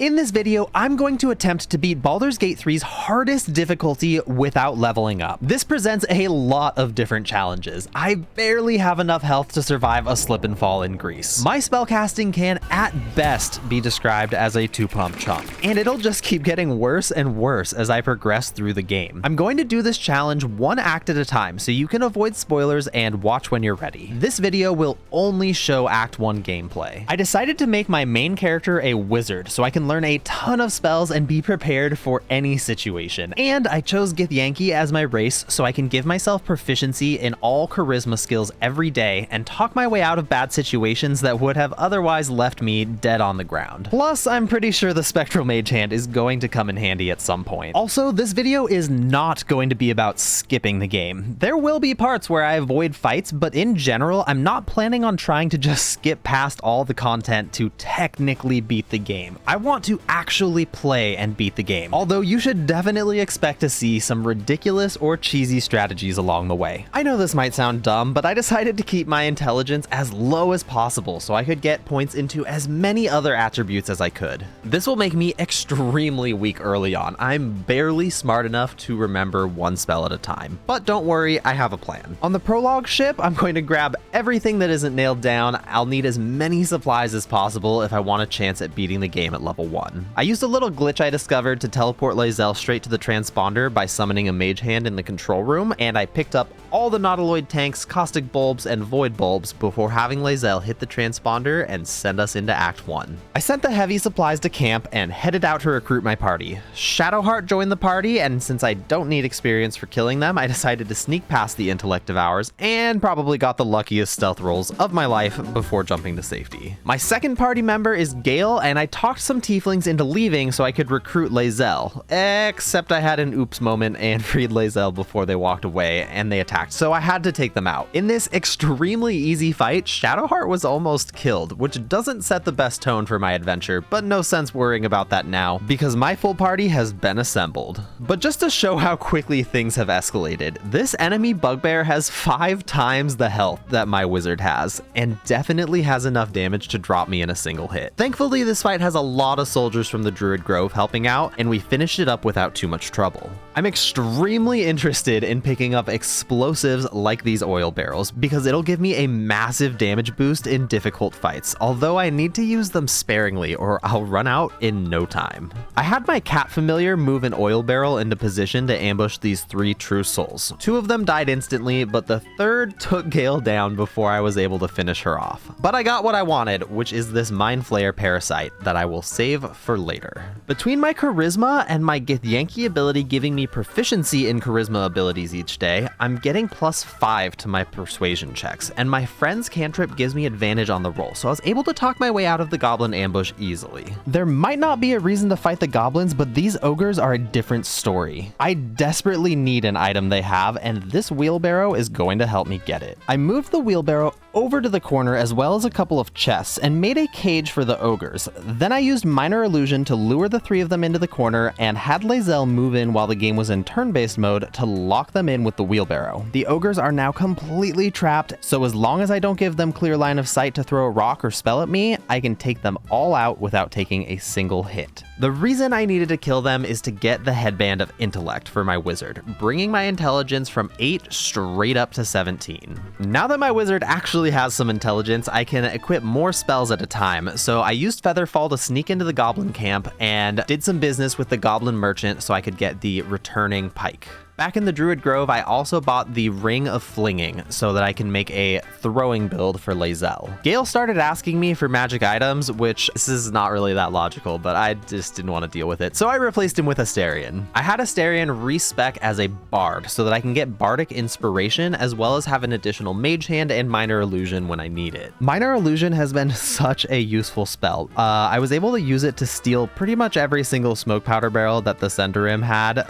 In this video, I'm going to attempt to beat Baldur's Gate 3's hardest difficulty without leveling up. This presents a lot of different challenges. I barely have enough health to survive a slip and fall in Greece. My spellcasting can, at best, be described as a two-pump chump, and it'll just keep getting worse and worse as I progress through the game. I'm going to do this challenge one act at a time, so you can avoid spoilers and watch when you're ready. This video will only show Act 1 gameplay. I decided to make my main character a wizard, so I can learn a ton of spells and be prepared for any situation. And I chose Githyanki as my race so I can give myself proficiency in all charisma skills every day and talk my way out of bad situations that would have otherwise left me dead on the ground. Plus, I'm pretty sure the Spectral Mage Hand is going to come in handy at some point. Also, this video is not going to be about skipping the game. There will be parts where I avoid fights, but in general, I'm not planning on trying to just skip past all the content to technically beat the game. I want to actually play and beat the game, although you should definitely expect to see some ridiculous or cheesy strategies along the way. I know this might sound dumb, but I decided to keep my intelligence as low as possible so I could get points into as many other attributes as I could. This will make me extremely weak early on. I'm barely smart enough to remember one spell at a time, but don't worry, I have a plan. On the prologue ship, I'm going to grab everything that isn't nailed down. I'll need as many supplies as possible if I want a chance at beating the game at level 1. I used a little glitch I discovered to teleport Lae'zel straight to the transponder by summoning a mage hand in the control room, and I picked up all the Nautiloid tanks, caustic bulbs, and void bulbs before having Lae'zel hit the transponder and send us into Act 1. I sent the heavy supplies to camp and headed out to recruit my party. Shadowheart joined the party, and since I don't need experience for killing them, I decided to sneak past the intellect devours and probably got the luckiest stealth rolls of my life before jumping to safety. My second party member is Gale, and I talked some tieflings into leaving so I could recruit Lae'zel, except I had an oops moment and freed Lae'zel before they walked away and they attacked, so I had to take them out. In this extremely easy fight, Shadowheart was almost killed, which doesn't set the best tone for my adventure, but no sense worrying about that now because my full party has been assembled. But just to show how quickly things have escalated, this enemy bugbear has 5 times the health that my wizard has, and definitely has enough damage to drop me in a single hit. Thankfully, this fight has a lot of soldiers from the Druid Grove helping out, and we finished it up without too much trouble. I'm extremely interested in picking up explosives like these oil barrels because it'll give me a massive damage boost in difficult fights, although I need to use them sparingly or I'll run out in no time. I had my cat familiar move an oil barrel into position to ambush these 3 true souls. 2 of them died instantly, but the third took Gale down before I was able to finish her off. But I got what I wanted, which is this Mind Flayer parasite that I will save for later. Between my charisma and my Githyanki ability giving me proficiency in charisma abilities each day, I'm getting +5 to my persuasion checks, and my friend's cantrip gives me advantage on the roll, so I was able to talk my way out of the goblin ambush easily. There might not be a reason to fight the goblins, but these ogres are a different story. I desperately need an item they have, and this wheelbarrow is going to help me get it. I moved the wheelbarrow over to the corner as well as a couple of chests and made a cage for the ogres. Then I used minor illusion to lure the 3 of them into the corner and had Lae'zel move in while the game was in turn-based mode to lock them in with the wheelbarrow. The ogres are now completely trapped, so as long as I don't give them clear line of sight to throw a rock or spell at me, I can take them all out without taking a single hit. The reason I needed to kill them is to get the headband of intellect for my wizard, bringing my intelligence from 8 straight up to 17. Now that my wizard actually has some intelligence, I can equip more spells at a time, so I used Featherfall to sneak into the goblin camp and did some business with the goblin merchant so I could get the returning pike. Back in the Druid Grove, I also bought the Ring of Flinging so that I can make a throwing build for Lae'zel. Gale started asking me for magic items, which this is not really that logical, but I just didn't want to deal with it, so I replaced him with Astarion. I had Astarion respec as a bard so that I can get bardic inspiration as well as have an additional mage hand and minor illusion when I need it. Minor illusion has been such a useful spell. I was able to use it to steal pretty much every single smoke powder barrel that the Senderim had.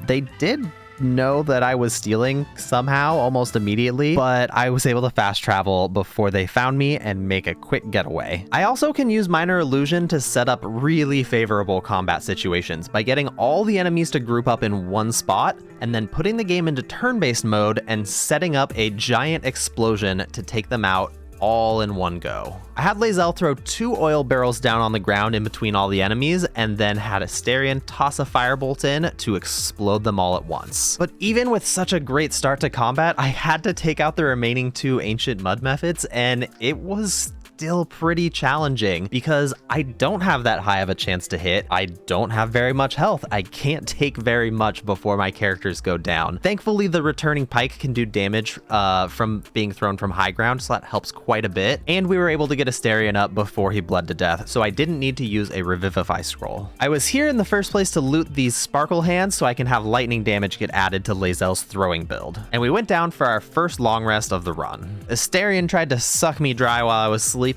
They did know that I was stealing somehow almost immediately, but I was able to fast travel before they found me and make a quick getaway. I also can use minor illusion to set up really favorable combat situations by getting all the enemies to group up in one spot and then putting the game into turn-based mode and setting up a giant explosion to take them out all in one go. I had Lae'zel throw 2 oil barrels down on the ground in between all the enemies, and then had Astarion toss a firebolt in to explode them all at once. But even with such a great start to combat, I had to take out the remaining 2 ancient mud methods, and it was still pretty challenging because I don't have that high of a chance to hit. I don't have very much health. I can't take very much before my characters go down. Thankfully, the returning pike can do damage from being thrown from high ground, so that helps quite a bit. And we were able to get Astarion up before he bled to death, so I didn't need to use a Revivify scroll. I was here in the first place to loot these sparkle hands so I can have lightning damage get added to Lae'zel's throwing build. And we went down for our first long rest of the run. Astarion tried to suck me dry while I was sleeping,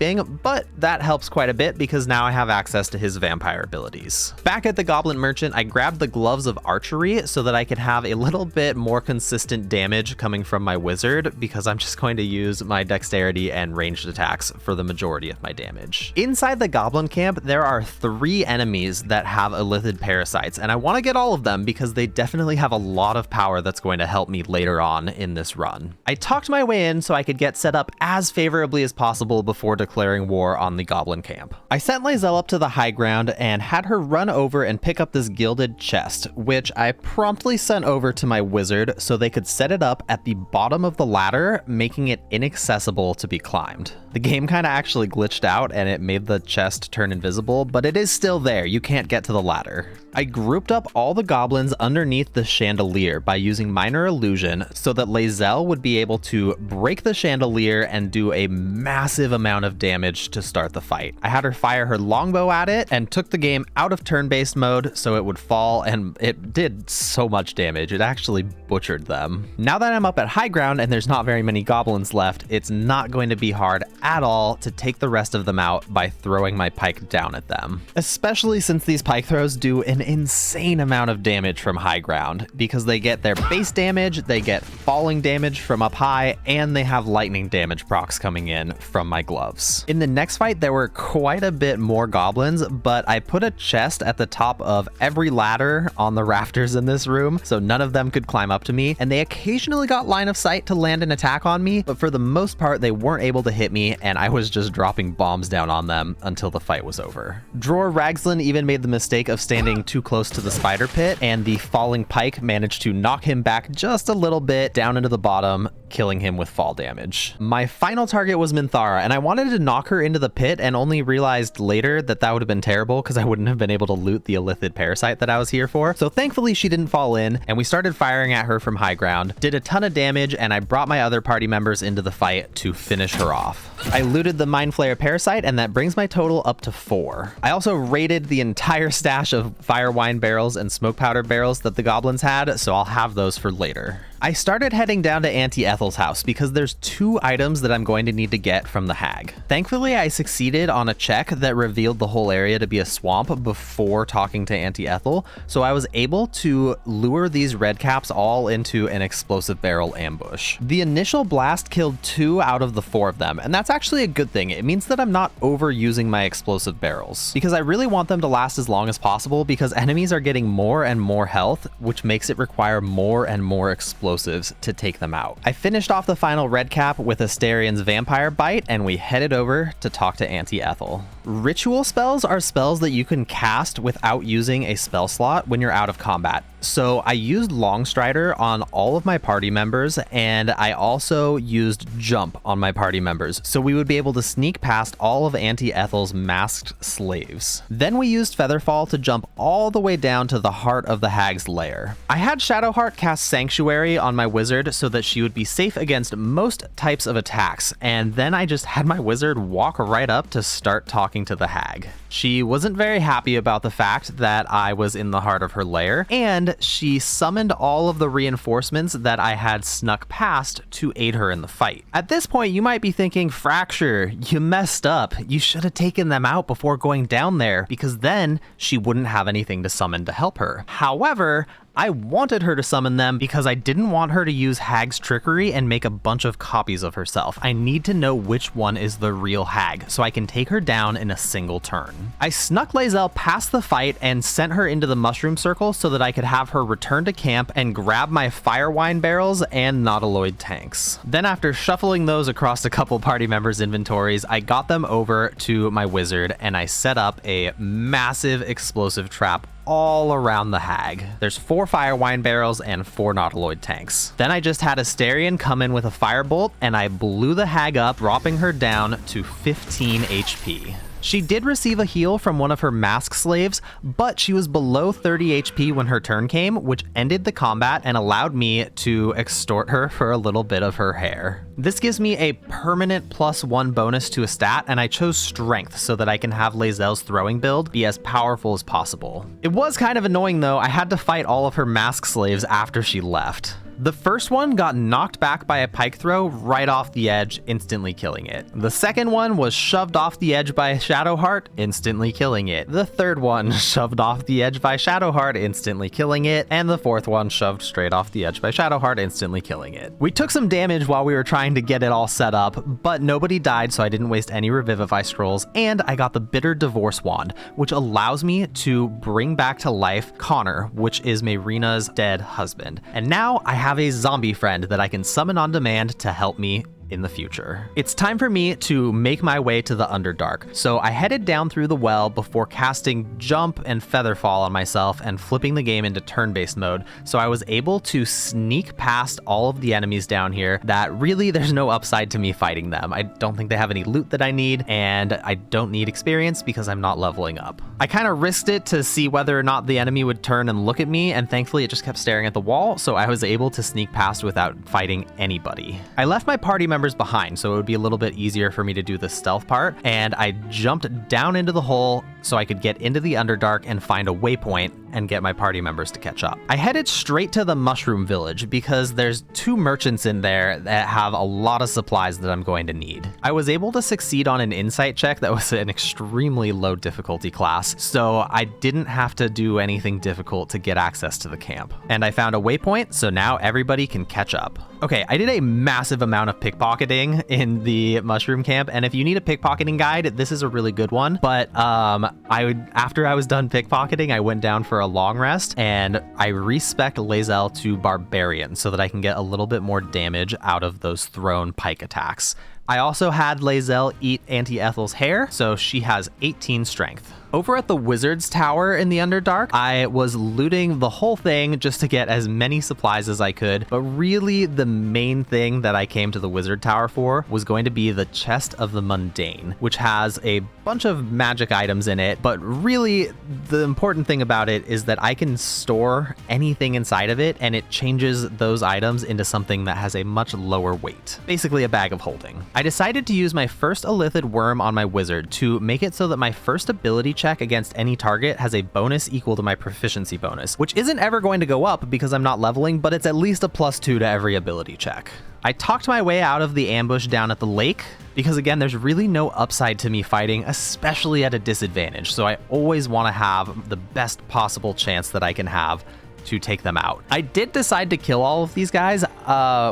but that helps quite a bit because now I have access to his vampire abilities. Back at the Goblin Merchant, I grabbed the gloves of archery so that I could have a little bit more consistent damage coming from my wizard, because I'm just going to use my dexterity and ranged attacks for the majority of my damage. Inside the Goblin camp, there are 3 enemies that have Illithid parasites, and I want to get all of them because they definitely have a lot of power that's going to help me later on in this run. I talked my way in so I could get set up as favorably as possible before declaring war on the Goblin camp. I sent Lae'zel up to the high ground and had her run over and pick up this gilded chest, which I promptly sent over to my wizard so they could set it up at the bottom of the ladder, making it inaccessible to be climbed. The game kind of actually glitched out and it made the chest turn invisible, but it is still there. You can't get to the ladder. I grouped up all the goblins underneath the chandelier by using minor illusion so that Lae'zel would be able to break the chandelier and do a massive amount of damage to start the fight. I had her fire her longbow at it and took the game out of turn-based mode so it would fall, and it did so much damage. It actually butchered them. Now that I'm up at high ground and there's not very many goblins left, it's not going to be hard at all to take the rest of them out by throwing my pike down at them. Especially since these pike throws do an insane amount of damage from high ground, because they get their base damage, they get falling damage from up high, and they have lightning damage procs coming in from my gloves. In the next fight, there were quite a bit more goblins, but I put a chest at the top of every ladder on the rafters in this room, so none of them could climb up to me, and they occasionally got line of sight to land an attack on me, but for the most part, they weren't able to hit me, and I was just dropping bombs down on them until the fight was over. Dror Ragzlin even made the mistake of standing too close to the spider pit, and the falling pike managed to knock him back just a little bit down into the bottom, killing him with fall damage. My final target was Minthara, and I wanted to knock her into the pit and only realized later that that would have been terrible because I wouldn't have been able to loot the Illithid parasite that I was here for. So thankfully she didn't fall in, and we started firing at her from high ground, did a ton of damage, and I brought my other party members into the fight to finish her off. I looted the Mind Flayer parasite, and that brings my total up to 4. I also raided the entire stash of fire wine barrels and smoke powder barrels that the goblins had, so I'll have those for later. I started heading down to Auntie Ethel's house because there's 2 items that I'm going to need to get from the hag. Thankfully, I succeeded on a check that revealed the whole area to be a swamp before talking to Auntie Ethel, so I was able to lure these red caps all into an explosive barrel ambush. The initial blast killed 2 out of the 4 of them, and that's actually a good thing. It means that I'm not overusing my explosive barrels, because I really want them to last as long as possible because enemies are getting more and more health, which makes it require more and more explosives to take them out. I finished off the final red cap with Astarion's vampire bite, and we headed over to talk to Auntie Ethel. Ritual spells are spells that you can cast without using a spell slot when you're out of combat. So I used Longstrider on all of my party members, and I also used Jump on my party members, so we would be able to sneak past all of Auntie Ethel's masked slaves. Then we used Featherfall to jump all the way down to the heart of the hag's lair. I had Shadowheart cast Sanctuary on my wizard so that she would be safe against most types of attacks, and then I just had my wizard walk right up to start talking to the hag. She wasn't very happy about the fact that I was in the heart of her lair, and she summoned all of the reinforcements that I had snuck past to aid her in the fight. At this point, you might be thinking, Fracture, you messed up. You should have taken them out before going down there, because then she wouldn't have anything to summon to help her. However, I wanted her to summon them because I didn't want her to use Hag's trickery and make a bunch of copies of herself. I need to know which one is the real Hag so I can take her down in a single turn. happen. I snuck Lae'zel past the fight and sent her into the mushroom circle so that I could have her return to camp and grab my fire wine barrels and nautiloid tanks. Then after shuffling those across a couple party members' inventories, I got them over to my wizard and I set up a massive explosive trap all around the hag. There's 4 fire wine barrels and 4 nautiloid tanks. Then I just had Asterion come in with a firebolt and I blew the hag up, dropping her down to 15 HP. She did receive a heal from one of her mask slaves, but she was below 30 HP when her turn came, which ended the combat and allowed me to extort her for a little bit of her hair. This gives me a permanent +1 bonus to a stat, and I chose Strength so that I can have Lae'zel's throwing build be as powerful as possible. It was kind of annoying though, I had to fight all of her mask slaves after she left. The first one got knocked back by a pike throw right off the edge, instantly killing it. The second one was shoved off the edge by Shadowheart, instantly killing it. The third one shoved off the edge by Shadowheart, instantly killing it. And the fourth one shoved straight off the edge by Shadowheart, instantly killing it. We took some damage while we were trying to get it all set up, but nobody died, so I didn't waste any Revivify scrolls, and I got the Bitter Divorce Wand, which allows me to bring back to life Connor, which is Mayrina's dead husband. And now I have a zombie friend that I can summon on demand to help me in the future. It's time for me to make my way to the Underdark. So I headed down through the well before casting Jump and Featherfall on myself and flipping the game into turn-based mode. So I was able to sneak past all of the enemies down here that really there's no upside to me fighting them. I don't think they have any loot that I need, and I don't need experience because I'm not leveling up. I kind of risked it to see whether or not the enemy would turn and look at me, and thankfully it just kept staring at the wall, so I was able to sneak past without fighting anybody. I left my party members behind, so it would be a little bit easier for me to do the stealth part, and I jumped down into the hole so I could get into the Underdark and find a waypoint and get my party members to catch up. I headed straight to the Mushroom Village because there's 2 merchants in there that have a lot of supplies that I'm going to need. I was able to succeed on an insight check that was an extremely low difficulty class, so I didn't have to do anything difficult to get access to the camp. And I found a waypoint, so now everybody can catch up. Okay, I did a massive amount of pickpocketing in the mushroom camp, and if you need a pickpocketing guide, this is a really good one. But after I was done pickpocketing, I went down for a long rest, and I respec Lae'zel to Barbarian so that I can get a little bit more damage out of those thrown pike attacks. I also had Lae'zel eat Auntie Ethel's hair, so she has 18 strength. Over at the Wizard's Tower in the Underdark, I was looting the whole thing just to get as many supplies as I could, but really the main thing that I came to the Wizard Tower for was going to be the Chest of the Mundane, which has a bunch of magic items in it, but really the important thing about it is that I can store anything inside of it and it changes those items into something that has a much lower weight, basically a bag of holding. I decided to use my first Illithid worm on my wizard to make it so that my first ability check against any target has a bonus equal to my proficiency bonus, which isn't ever going to go up because I'm not leveling, but it's at least a +2 to every ability check. I talked my way out of the ambush down at the lake because again, there's really no upside to me fighting, especially at a disadvantage. So I always want to have the best possible chance that I can have to take them out. I did decide to kill all of these guys,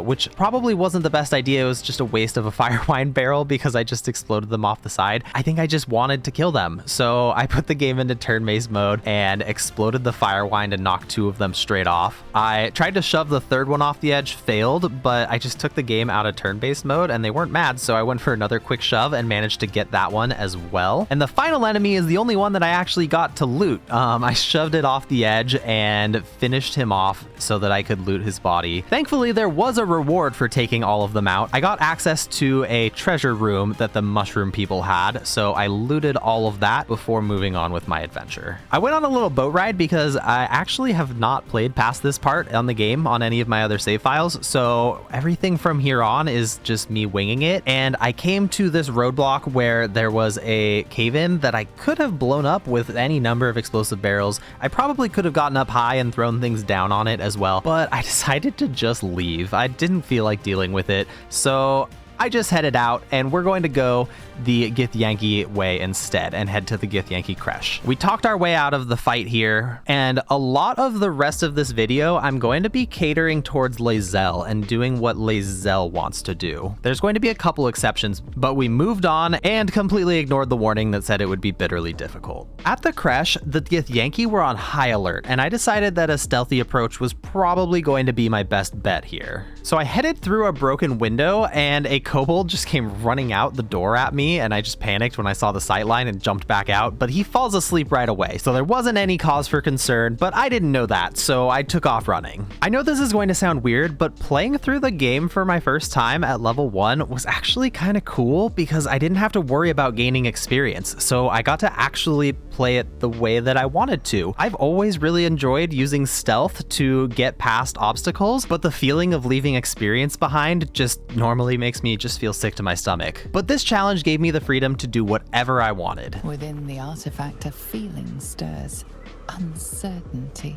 which probably wasn't the best idea. It was just a waste of a fire wine barrel because I just exploded them off the side. I think I just wanted to kill them. So I put the game into turn-based mode and exploded the fire wine to knock 2 of them straight off. I tried to shove the third one off the edge, failed, but I just took the game out of turn-based mode and they weren't mad. So I went for another quick shove and managed to get that one as well. And the final enemy is the only one that I actually got to loot. I shoved it off the edge and finished him off so that I could loot his body. Thankfully, there was a reward for taking all of them out. I got access to a treasure room that the mushroom people had, so I looted all of that before moving on with my adventure. I went on a little boat ride because I actually have not played past this part on the game on any of my other save files, so everything from here on is just me winging it, and I came to this roadblock where there was a cave-in that I could have blown up with any number of explosive barrels. I probably could have gotten up high and thrown things down on it as well, but I decided to just leave. I didn't feel like dealing with it, so I just headed out, and we're going to go the Githyanki way instead and head to the Githyanki creche. We talked our way out of the fight here, and a lot of the rest of this video, I'm going to be catering towards Lae'zel and doing what Lae'zel wants to do. There's going to be a couple exceptions, but we moved on and completely ignored the warning that said it would be bitterly difficult. At the creche, the Githyanki were on high alert, and I decided that a stealthy approach was probably going to be my best bet here. So I headed through a broken window, and a kobold just came running out the door at me, and I just panicked when I saw the sightline and jumped back out, but he falls asleep right away, so there wasn't any cause for concern, but I didn't know that, so I took off running. I know this is going to sound weird, but playing through the game for my first time at level 1 was actually kind of cool because I didn't have to worry about gaining experience, so I got to actually play it the way that I wanted to. I've always really enjoyed using stealth to get past obstacles, but the feeling of leaving experience behind just normally makes me just feel sick to my stomach. But this challenge gave me the freedom to do whatever I wanted. Within the artifact, a feeling stirs. Uncertainty.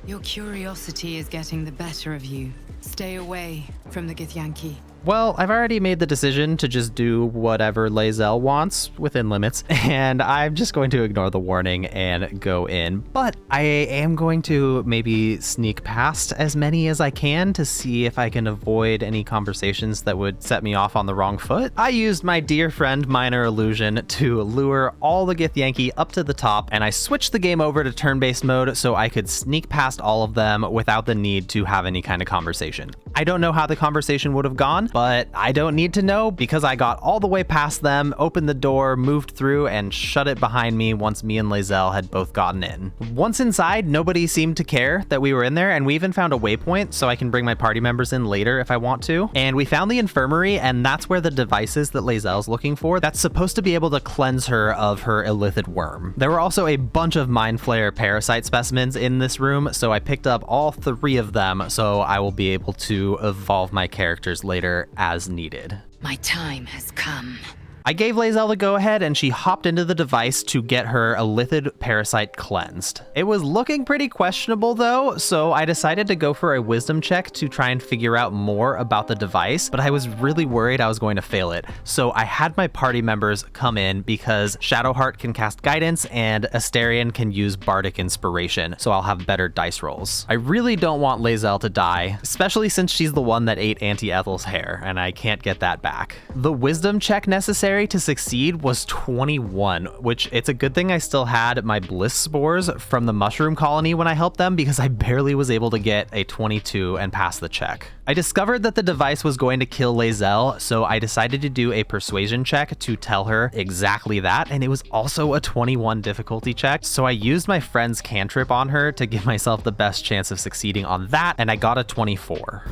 Your curiosity is getting the better of you. Stay away from the Githyanki. Well, I've already made the decision to just do whatever Lae'zel wants within limits, and I'm just going to ignore the warning and go in. But I am going to maybe sneak past as many as I can to see if I can avoid any conversations that would set me off on the wrong foot. I used my dear friend Minor Illusion to lure all the Githyanki up to the top, and I switched the game over to turn-based mode so I could sneak past all of them without the need to have any kind of conversation. I don't know how the conversation would have gone, but I don't need to know because I got all the way past them, opened the door, moved through, and shut it behind me once me and Lae'zel had both gotten in. Once inside, nobody seemed to care that we were in there, and we even found a waypoint so I can bring my party members in later if I want to. And we found the infirmary, and that's where the device is that Lae'zel's looking for. That's supposed to be able to cleanse her of her illithid worm. There were also a bunch of Mind Flayer parasite specimens in this room, so I picked up all 3 of them so I will be able to evolve my characters later as needed. My time has come. I gave Lae'zel the go-ahead, and she hopped into the device to get her illithid parasite cleansed. It was looking pretty questionable though, so I decided to go for a wisdom check to try and figure out more about the device, but I was really worried I was going to fail it. So I had my party members come in because Shadowheart can cast guidance and Astarion can use bardic inspiration, so I'll have better dice rolls. I really don't want Lae'zel to die, especially since she's the one that ate Auntie Ethel's hair, and I can't get that back. The wisdom check necessary to succeed was 21, which it's a good thing I still had my bliss spores from the mushroom colony when I helped them because I barely was able to get a 22 and pass the check. I discovered that the device was going to kill Lae'zel, so I decided to do a persuasion check to tell her exactly that, and it was also a 21 difficulty check, so I used my friend's cantrip on her to give myself the best chance of succeeding on that, and I got a 24.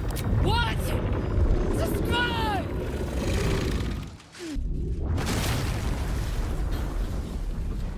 What? Subscribe!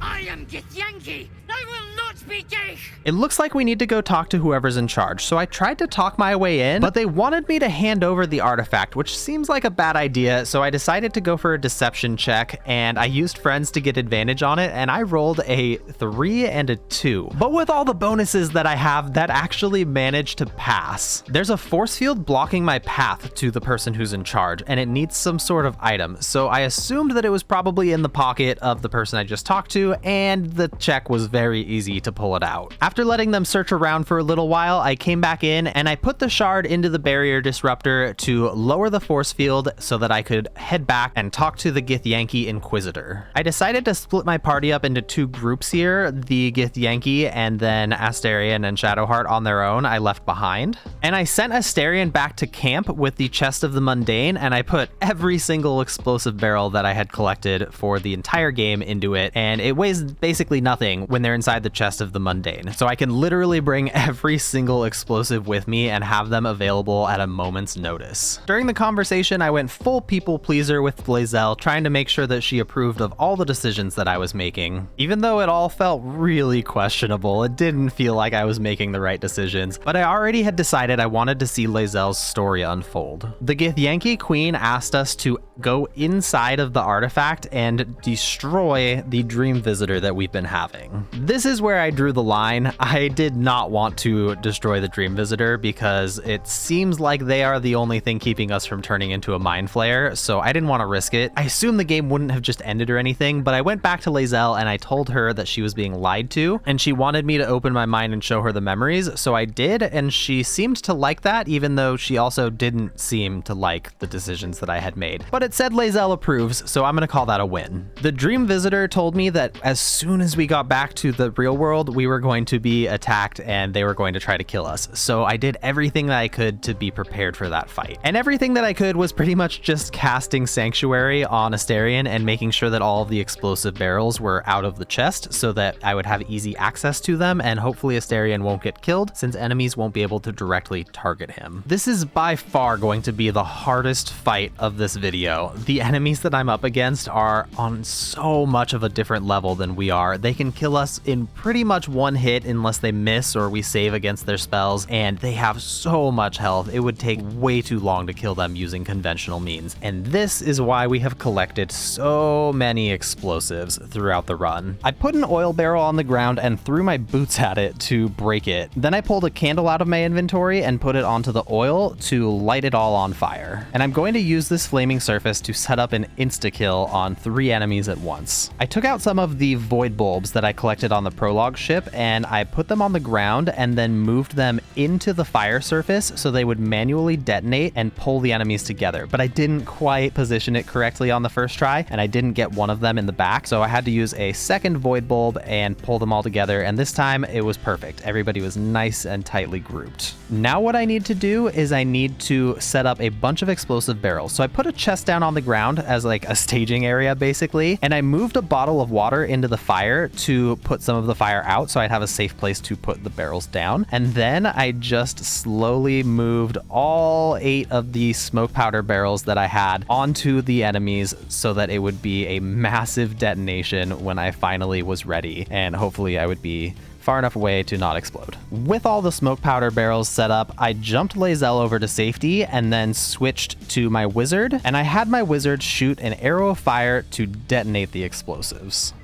I am Githyanki! I will not be gay! It looks like we need to go talk to whoever's in charge, so I tried to talk my way in, but they wanted me to hand over the artifact, which seems like a bad idea, so I decided to go for a deception check, and I used friends to get advantage on it, and I rolled a 3 and a 2. But with all the bonuses that I have, that actually managed to pass. There's a force field blocking my path to the person who's in charge, and it needs some sort of item, so I assumed that it was probably in the pocket of the person I just talked to, and the check was very easy to pull it out. After letting them search around for a little while, I came back in and I put the shard into the barrier disruptor to lower the force field so that I could head back and talk to the Githyanki Inquisitor. I decided to split my party up into 2 groups here, the Githyanki and then Astarion and Shadowheart on their own I left behind. And I sent Astarion back to camp with the chest of the mundane, and I put every single explosive barrel that I had collected for the entire game into it, and it weighs basically nothing when they're inside the chest of the mundane. So I can literally bring every single explosive with me and have them available at a moment's notice. During the conversation, I went full people pleaser with Lae'zel, trying to make sure that she approved of all the decisions that I was making. Even though it all felt really questionable, it didn't feel like I was making the right decisions, but I already had decided I wanted to see Lae'zel's story unfold. The Githyanki Queen asked us to go inside of the artifact and destroy the dream visitor that we've been having. This is where I drew the line line, I did not want to destroy the Dream Visitor because it seems like they are the only thing keeping us from turning into a Mind Flayer, so I didn't want to risk it. I assumed the game wouldn't have just ended or anything, but I went back to Lae'zel and I told her that she was being lied to, and she wanted me to open my mind and show her the memories, so I did, and she seemed to like that, even though she also didn't seem to like the decisions that I had made. But it said Lae'zel approves, so I'm gonna call that a win. The Dream Visitor told me that as soon as we got back to the real world, we were going to be attacked and they were going to try to kill us. So I did everything that I could to be prepared for that fight. And everything that I could was pretty much just casting Sanctuary on Astarion and making sure that all of the explosive barrels were out of the chest so that I would have easy access to them, and hopefully Astarion won't get killed since enemies won't be able to directly target him. This is by far going to be the hardest fight of this video. The enemies that I'm up against are on so much of a different level than we are. They can kill us in pretty much one hit unless they miss or we save against their spells, and they have so much health. It would take way too long to kill them using conventional means. And this is why we have collected so many explosives throughout the run. I put an oil barrel on the ground and threw my boots at it to break it. Then I pulled a candle out of my inventory and put it onto the oil to light it all on fire. And I'm going to use this flaming surface to set up an insta-kill on 3 enemies at once. I took out some of the void bulbs that I collected on the prologue ship and I put them on the ground and then moved them into the fire surface so they would manually detonate and pull the enemies together. But I didn't quite position it correctly on the first try and I didn't get one of them in the back, so I had to use a second void bulb and pull them all together, and this time it was perfect. Everybody was nice and tightly grouped. Now what I need to do is I need to set up a bunch of explosive barrels. So I put a chest down on the ground as like a staging area basically, and I moved a bottle of water into the fire to put some of the fire out so I'd have a safe place to put the barrels down. And then I just slowly moved all 8 of the smoke powder barrels that I had onto the enemies so that it would be a massive detonation when I finally was ready, and hopefully I would be far enough away to not explode. With all the smoke powder barrels set up, I jumped Lae'zel over to safety and then switched to my wizard, and I had my wizard shoot an arrow of fire to detonate the explosives.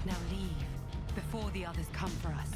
Now leave before the others come for us.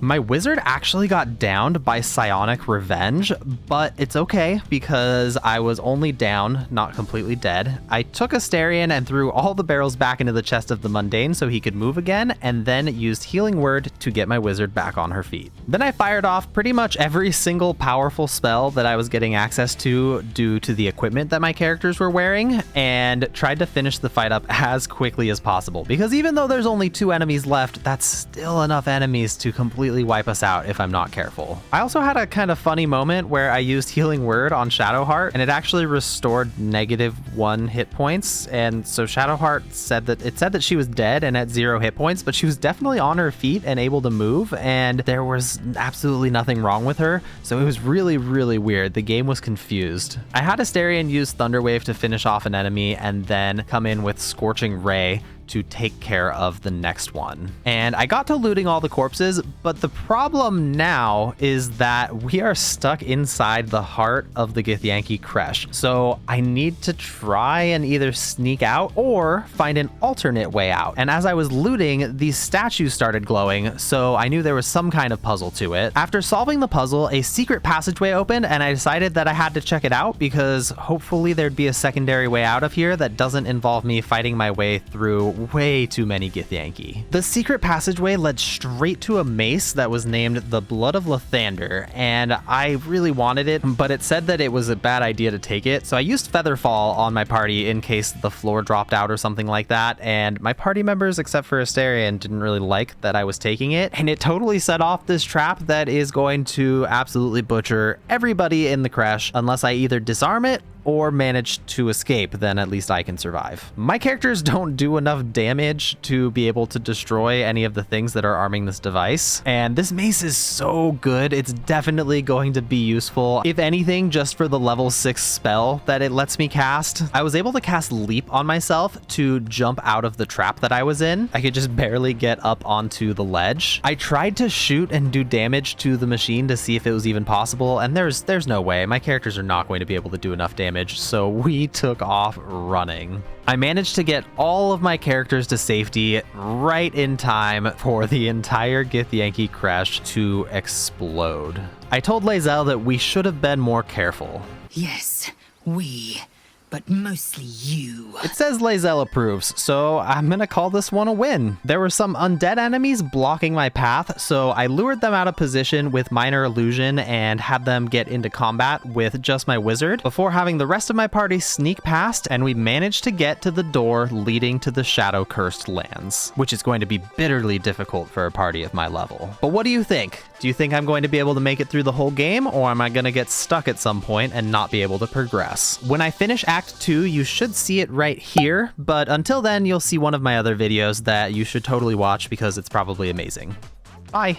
My wizard actually got downed by psionic revenge, but it's okay because I was only down, not completely dead. I took Astarion and threw all the barrels back into the chest of the mundane so he could move again, and then used healing word to get my wizard back on her feet. Then I fired off pretty much every single powerful spell that I was getting access to due to the equipment that my characters were wearing, and tried to finish the fight up as quickly as possible, because even though there's only 2 enemies left, that's still enough enemies to completely wipe us out if I'm not careful. I also had a kind of funny moment where I used healing word on Shadowheart and it actually restored -1 hit points, and so Shadowheart said that she was dead and at 0 hit points, but she was definitely on her feet and able to move, and there was absolutely nothing wrong with her, so it was really weird. The game was confused. I had Astarion use Thunderwave to finish off an enemy and then come in with Scorching Ray to take care of the next one. And I got to looting all the corpses, but the problem now is that we are stuck inside the heart of the Githyanki creche. So I need to try and either sneak out or find an alternate way out. And as I was looting, these statues started glowing, so I knew there was some kind of puzzle to it. After solving the puzzle, a secret passageway opened and I decided that I had to check it out because hopefully there'd be a secondary way out of here that doesn't involve me fighting my way through way too many Githyanki. The secret passageway led straight to a mace that was named the Blood of Lathander, and I really wanted it, but it said that it was a bad idea to take it, so I used Featherfall on my party in case the floor dropped out or something like that, and my party members, except for Astarion, didn't really like that I was taking it, and it totally set off this trap that is going to absolutely butcher everybody in the creche unless I either disarm it or manage to escape. Then at least I can survive. My characters don't do enough damage to be able to destroy any of the things that are arming this device, and this mace is so good. It's definitely going to be useful, if anything, just for the level 6 spell that it lets me cast. I was able to cast Leap on myself to jump out of the trap that I was in. I could just barely get up onto the ledge. I tried to shoot and do damage to the machine to see if it was even possible, and there's no way. My characters are not going to be able to do enough damage damage, so we took off running. I managed to get all of my characters to safety right in time for the entire Githyanki creche to explode. I told Lae'zel that we should have been more careful. Yes, but mostly you. It says Lae'zel approves, so I'm gonna call this one a win. There were some undead enemies blocking my path, so I lured them out of position with minor illusion and had them get into combat with just my wizard before having the rest of my party sneak past, and we managed to get to the door leading to the shadow-cursed lands, which is going to be bitterly difficult for a party of my level. But what do you think? Do you think I'm going to be able to make it through the whole game, or am I going to get stuck at some point and not be able to progress? When I finish Act 2, you should see it right here, but until then, you'll see one of my other videos that you should totally watch because it's probably amazing. Bye!